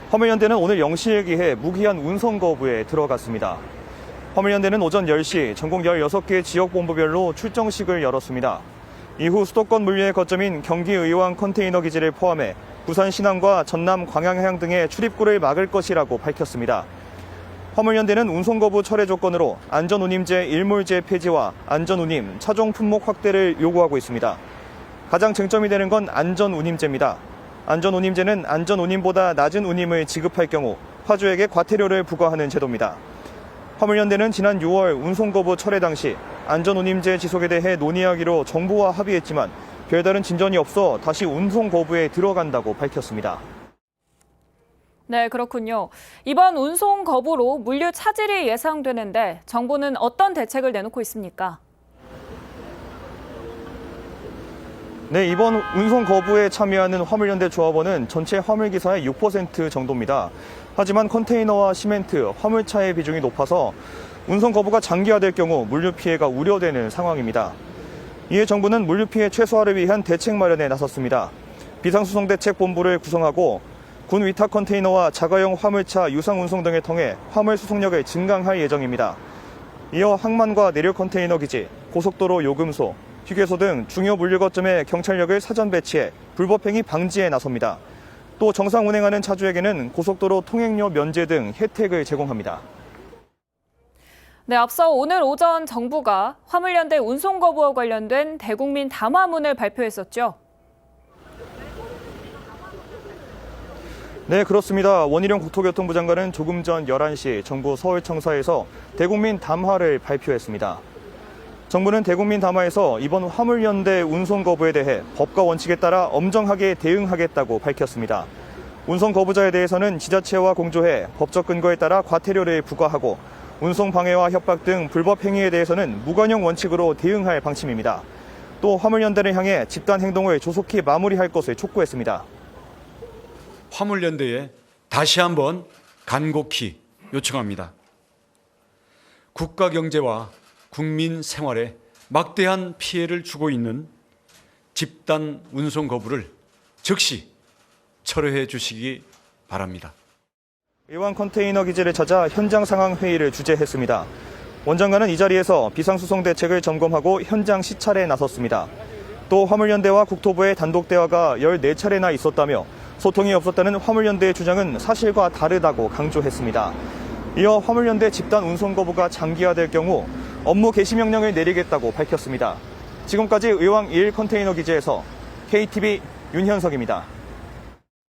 화물연대는 오늘 0시에 기해 무기한 운송 거부에 들어갔습니다. 화물연대는 오전 10시 전국 16개 지역본부별로 출정식을 열었습니다. 이후 수도권 물류의 거점인 경기 의왕 컨테이너 기지를 포함해 부산 신안과 전남 광양해양 등의 출입구를 막을 것이라고 밝혔습니다. 화물연대는 운송 거부 철회 조건으로 안전운임제 일몰제 폐지와 안전운임, 차종 품목 확대를 요구하고 있습니다. 가장 쟁점이 되는 건 안전운임제입니다. 안전운임제는 안전운임보다 낮은 운임을 지급할 경우 화주에게 과태료를 부과하는 제도입니다. 화물연대는 지난 6월 운송거부 철회 당시 안전운임제 지속에 대해 논의하기로 정부와 합의했지만 별다른 진전이 없어 다시 운송거부에 들어간다고 밝혔습니다. 네, 그렇군요. 이번 운송거부로 물류 차질이 예상되는데 정부는 어떤 대책을 내놓고 있습니까? 네, 이번 운송 거부에 참여하는 화물연대 조합원은 전체 화물기사의 6% 정도입니다. 하지만 컨테이너와 시멘트, 화물차의 비중이 높아서 운송 거부가 장기화될 경우 물류 피해가 우려되는 상황입니다. 이에 정부는 물류 피해 최소화를 위한 대책 마련에 나섰습니다. 비상수송대책본부를 구성하고 군 위탁 컨테이너와 자가용 화물차 유상 운송 등을 통해 화물 수송력을 증강할 예정입니다. 이어 항만과 내륙 컨테이너 기지, 고속도로 요금소, 휴게소 등 중요 물류 거점에 경찰력을 사전 배치해 불법행위 방지에 나섭니다. 또 정상 운행하는 차주에게는 고속도로 통행료 면제 등 혜택을 제공합니다. 네, 앞서 오늘 오전 정부가 화물연대 운송 거부와 관련된 대국민 담화문을 발표했었죠. 네, 그렇습니다. 원희룡 국토교통부 장관은 조금 전 11시 정부 서울청사에서 대국민 담화를 발표했습니다. 정부는 대국민 담화에서 이번 화물연대 운송 거부에 대해 법과 원칙에 따라 엄정하게 대응하겠다고 밝혔습니다. 운송 거부자에 대해서는 지자체와 공조해 법적 근거에 따라 과태료를 부과하고 운송 방해와 협박 등 불법 행위에 대해서는 무관용 원칙으로 대응할 방침입니다. 또 화물연대를 향해 집단 행동을 조속히 마무리할 것을 촉구했습니다. 화물연대에 다시 한번 간곡히 요청합니다. 국가 경제와 국민 생활에 막대한 피해를 주고 있는 집단 운송 거부를 즉시 철회해 주시기 바랍니다. 의왕 컨테이너 기지를 찾아 현장 상황 회의를 주재했습니다. 원 장관은 이 자리에서 비상수송 대책을 점검하고 현장 시찰에 나섰습니다. 또 화물연대와 국토부의 단독 대화가 14차례나 있었다며 소통이 없었다는 화물연대의 주장은 사실과 다르다고 강조했습니다. 이어 화물연대 집단 운송 거부가 장기화될 경우 업무 개시 명령을 내리겠다고 밝혔습니다. 지금까지 의왕 1 컨테이너 기지에서 KTV 윤현석입니다.